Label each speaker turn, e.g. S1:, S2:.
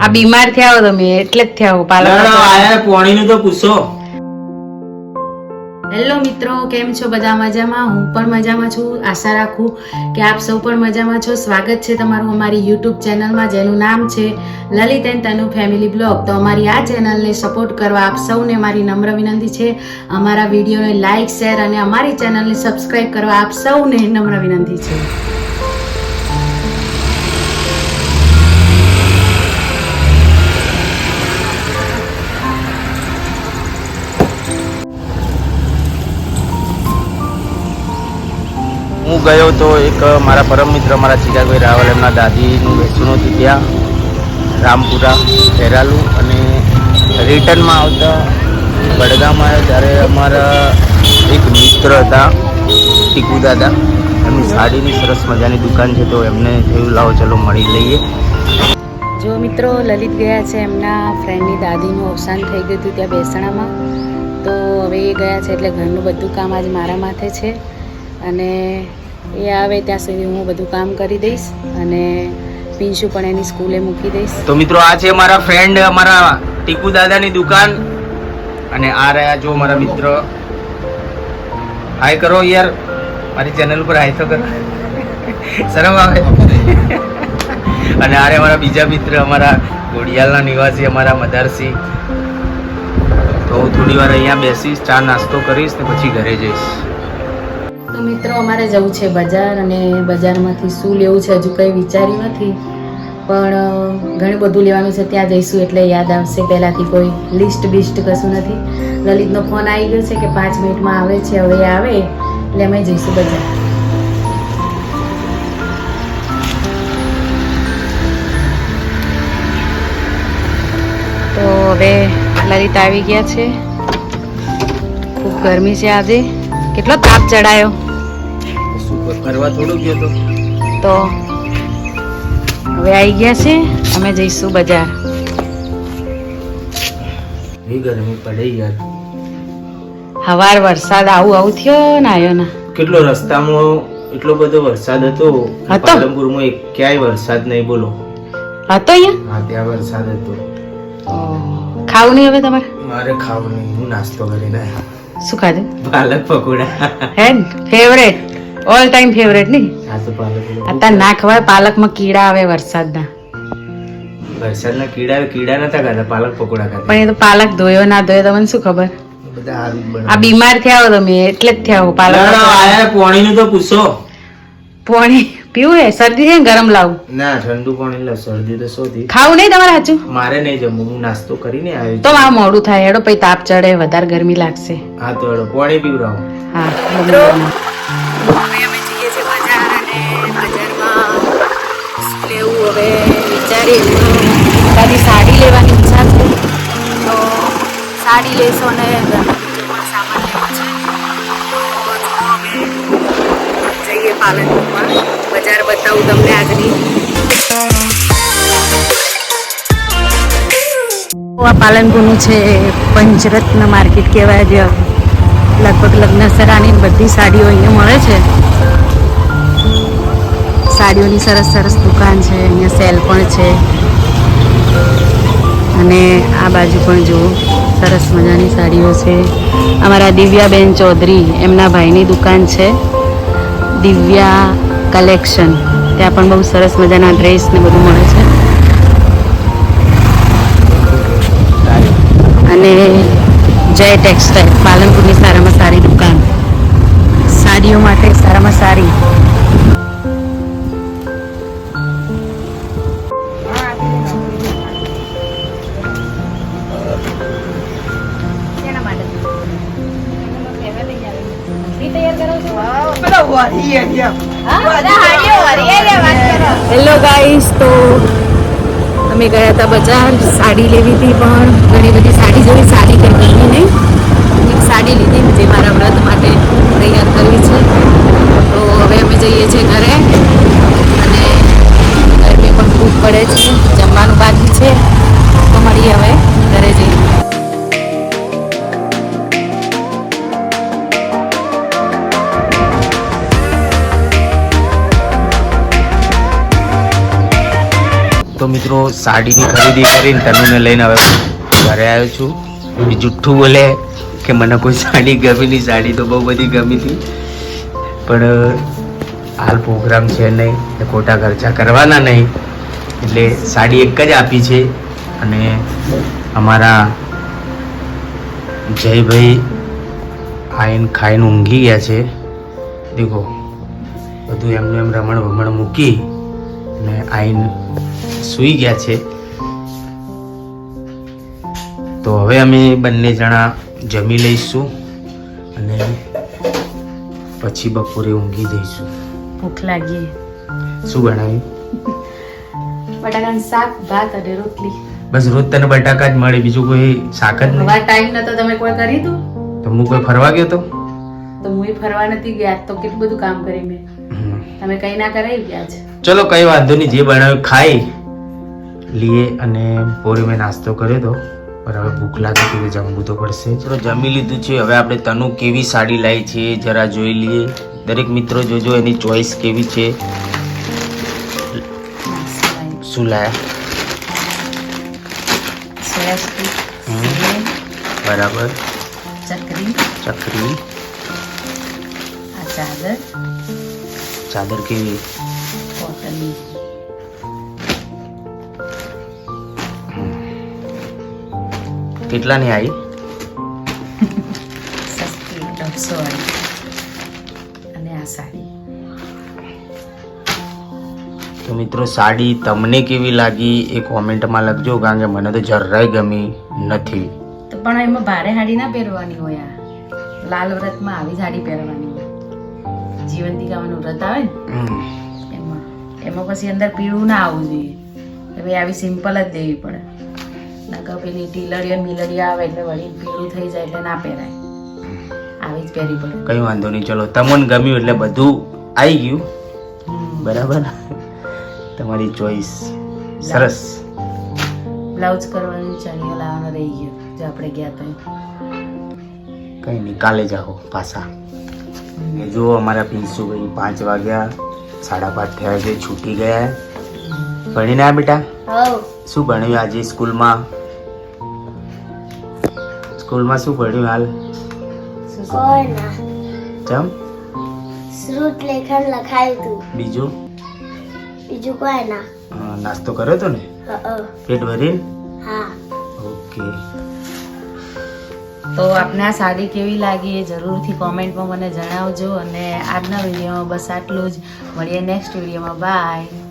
S1: આ બીમાર થયા હો તમે એટલે જ થયા હો પાલક
S2: આયા પાણીનું તો પૂછો.
S1: હેલો મિત્રો, કેમ છો? બધા મજામાં? હું પણ મજામાં છું. આશા રાખું કે આપ સૌ પણ મજામાં છો. સ્વાગત છે તમારું અમારી યુટ્યુબ ચેનલમાં, જેનું નામ છે Lalit and Tanu family blog. તો અમારી આ ચેનલને સપોર્ટ કરવા આપ સૌને મારી નમ્ર વિનંતી છે. અમારા વિડીયોને લાઇક, શેર અને અમારી ચેનલને સબસ્ક્રાઇબ કરવા આપ સૌને નમ્ર વિનંતી છે.
S2: હું ગયો તો એક મારા પરમ મિત્ર મારા ચિરાગભાઈ રાવલ એમના દાદીનું બેસણું હતું ત્યાં રામપુરા ખેરાલુ, અને રિટર્નમાં આવતા વડગામ આવ્યો ત્યારે અમારા એક મિત્ર હતા ટીકુ દાદા, એમની સાડીની સરસ મજાની દુકાન છે, તો એમને થયું લાવો ચલો મળી લઈએ.
S1: જો મિત્રો, લલિત ગયા છે, એમના ફ્રેન્ડની દાદીનું અવસાન થઈ ગયું હતું ત્યાં બેસણામાં. તો હવે એ ગયા છે એટલે ઘરનું બધું કામ આજ મારા માથે છે, અને એ આવે ત્યાં સુધી હું બધું કામ કરી દઈશ અને પિંશુ પણ એની સ્કૂલે મૂકી દઈશ.
S2: તો મિત્રો, આ છે મારા ફ્રેન્ડ અમારા ટીકુ દાદાની દુકાન, અને આ રહ્યા જો મારા મિત્ર. હાય કરો યાર, મારી ચેનલ ઉપર હાય તો કરો, શરમ આવે. અને આ રહ્યા મારા બીજા મિત્ર, અમારા ઘોડિયાલના નિવાસી અમારા મદારસિંહ. તો હું થોડી વાર અહીંયા બેસીશ, ચા નાસ્તો કરીશ ને પછી ઘરે જઈશ.
S1: તો મિત્રો, અમારે જવું છે બજાર, અને બજારમાંથી શું લેવું છે હજુ કંઈ વિચાર્યું નથી, પણ ઘણું બધું લેવાનું છે. ત્યાં જઈશું એટલે યાદ આવશે. પહેલાંથી કોઈ લિસ્ટ બિસ્ટ કશું નથી. લલિતનો ફોન આવી ગયો છે કે 5 મિનિટમાં આવે છે. હવે આવે એટલે અમે જઈશું બજાર. તો હવે લલિત આવી ગયા છે. ખૂબ ગરમી છે આજે. કેટલો તાપ ચડાયો.
S2: ફરવા થોડું ગયો
S1: તો હવે આવી ગયા છે, અમે જઈશું બજાર.
S2: ગરમી પડે યાર.
S1: હવાર વરસાદ આવું થયો ને આવ્યો ને.
S2: કેટલો રસ્તામાં એટલો બધો વરસાદ હતો. પાલનપુરમાં ક્યાંય વરસાદ નહીં, બોલો.
S1: હતો અહીંયા?
S2: હા, ત્યાં વરસાદ હતો.
S1: ખાવું નહીં હવે તમારે?
S2: મારે ખાવું નહીં, હું નાસ્તો કરીને આવ્યો.
S1: શું ખાધું?
S2: પાલક પકોડા.
S1: હે, ફેવરેટ, ઓલ ટાઈમ ફેવરેટ નહીં?
S2: હા, તો પાલક
S1: અત્યારે ના ખવાય, પાલકમાં કીડા આવે વરસાદના.
S2: વરસાદના કીડા નતા ખાતા, પાલક પકોડા ખાતા.
S1: પણ એ તો પાલક ધોયો ના ધોયો તમને શું ખબર?
S2: બધા હારું જ
S1: આ બીમાર થયા હો તમે એટલે જ થયા હો. પાલક
S2: પાણીનું તો પૂછો.
S1: પાણી પીવું હે? શરદી છે ને? ગરમ લાવું?
S2: ના, ઠંડુ પાણી લે. શરદી તો શોધી.
S1: ખાવું નહીં તમારે? સાચું?
S2: મારે નહીં જમવું, હું નાસ્તો કરીને આવ્યો.
S1: તો આ મોડું થાય, હેડો પછી તાપ ચડે, વધારે ગરમી લાગશે.
S2: હા, તો હેડો પાણી પીવડાવો.
S1: હા, હવે અમે જઈએ છીએ બજાર, અને બજારમાં શું લેવું હવે વિચારીએ. તારી સાડી લેવાની ઈચ્છા છે, તો સાડી લેશો અને સામાન લેવો છે. જઈએ પાલનપુરમાં, બજાર બતાવું તમને આજની. આ પાલનપુરનું છે પંચરત્ન માર્કેટ કહેવાય, જે લગભગ લગ્નસરાની બધી સાડીઓ અહીંયા મળે છે. સાડીઓની સરસ સરસ દુકાન છે, અહીંયા સેલ પણ છે, અને આ બાજુ પણ જુઓ સરસ મજાની સાડીઓ છે. અમારા દિવ્યાબેન ચૌધરી, એમના ભાઈની દુકાન છે દિવ્યા કલેક્શન. ત્યાં પણ બહુ સરસ મજાના ડ્રેસ ને બધું મળે છે. અને જય ટેક્સટાઇલ, પાલનપુરની સારામાં સારી દુકાન, સાડીઓ માટે સારામાં સારી. હેલો ગાઈસ, તો અમે ગયા હતા બજાર, સાડી લેવી હતી, પણ ઘણી બધી સાડી જોઈ. સાડી કંઈ ગમી નહીં. એક સાડી લીધી જે મારા વ્રત માટે તૈયાર કરવી છે. તો હવે અમે જઈએ છીએ ઘરે, અને ગરમી પણ ખૂબ પડે છે, જમવાનું બાકી છે. તો મળીએ હવે ઘરે જઈએ.
S2: તો મિત્રો સાડીની ખરીદી કરીને તનુને લઈને હવે ઘરે આવ્યો છું. એ જુઠ્ઠું બોલે કે મને કોઈ સાડી ગમી નહીં. સાડી તો બહુ બધી ગમી હતી, પણ હાલ પ્રોગ્રામ છે નહીં, એટલે ખોટા ખર્ચા કરવાના નહીં, એટલે સાડી એક જ આપી છે. અને અમારા જયભાઈ આઈને ખાઈને ઊંઘી ગયા છે. દેખો બધું એમનું એમ રમણ ભમણ મૂકી અને આઈને સૂઈ ગયા છે. તો હવે અમે બંને જણા જમી લઈશું અને પછી બપોરે ઊંઘી જઈશું.
S1: ભૂખ લાગી.
S2: શું બનાવ્યું?
S1: બટાકાનું શાક, ભાત અને રોટલી.
S2: બસ રોજ તને બટાકા જ મળે, બીજું કોઈ શાક જ નહીં.
S1: હવા ટાઈમ નતો, તમે કોઈ કરી દઉં
S2: તો હું કોઈ ફરવા ગયો તો
S1: હું ફરવા નથી ગયા, તો કેટલું બધું કામ કરી મેં. તમે કઈ ના કરાવી ગયા છે.
S2: ચલો કઈ વાંધો નહીં, જે બનાવ્યું ખાઈ લઈએ. અને પોરી મેં નાસ્તો કર્યો તો, પણ હવે ભૂખ લાગે તો જમવું તો પડશે. ચલો જમી લીધું છે. હવે આપણે તનુ કેવી સાડી લાવી છે જરા જોઈ લઈએ. દરેક મિત્રો જોજો એની ચોઈસ કેવી છે. શું લાયા? બરાબર.
S1: ચકરી,
S2: ચકરી.
S1: આ ચાદર,
S2: ચાદર કેવી?
S1: કોટનની.
S2: કેટલાની આવી?
S1: સસ્તી 150 વાળી. અને આ સાડી.
S2: તો મિત્રો સાડી તમને કેવી લાગી એ કોમેન્ટમાં લખજો, કારણ કે મને તો જરાય ગમી નથી.
S1: તો પણ એમાં ભારે સાડી ના પહેરવાની હોય. આ લાલ વ્રતમાં આવી સાડી પહેરવાની હોય. જીવંતિકાવાનું વ્રત આવે ને એમાં પછી અંદર પીળું ના આવવું જોઈએ. ભાઈ આવી સિમ્પલ જ દેવી પડે. નકર પેલી ટીલડીઓ મિલડીઓ આવે એટલે વળી પીળું થઈ જાય એટલે ના પહેરાય. આવી જ પહેરવી પડે.
S2: કઈ વાંધો નહીં. ચલો તમને ગમ્યું એટલે બધું આવી ગયું. બરાબર. તમારી ચોઈસ સરસ.
S1: બ્લાઉઝ કરવાનું, ચણિયો લાવવાનો રહી ગયો જો આપણે ગયા તો.
S2: કઈ નહીં, કાલે જાઓ પાછા. જો અમારા પિન્સુભાઈ 5 વાગ્યા 5:30 થયા છે, છૂટી ગયા. ભણીને આ બેટા? શું ભણ્યું આજે સ્કૂલમાં? સ્કૂલમાં શું ભણ્યું હાલ? ચમ?
S3: શ્રુત લેખન લખાયું તું.
S2: બીજું
S3: કોઈ ના.
S2: નાસ્તો કર્યો તો ને? પેટ ભરીને?
S3: હા.
S2: ઓકે.
S1: તો આપને આ સાડી કેવી લાગી એ જરૂરથી કોમેન્ટમાં મને જણાવજો. અને આજના વિડીયોમાં બસ આટલું જ. મળીએ નેક્સ્ટ વિડીયોમાં. બાય.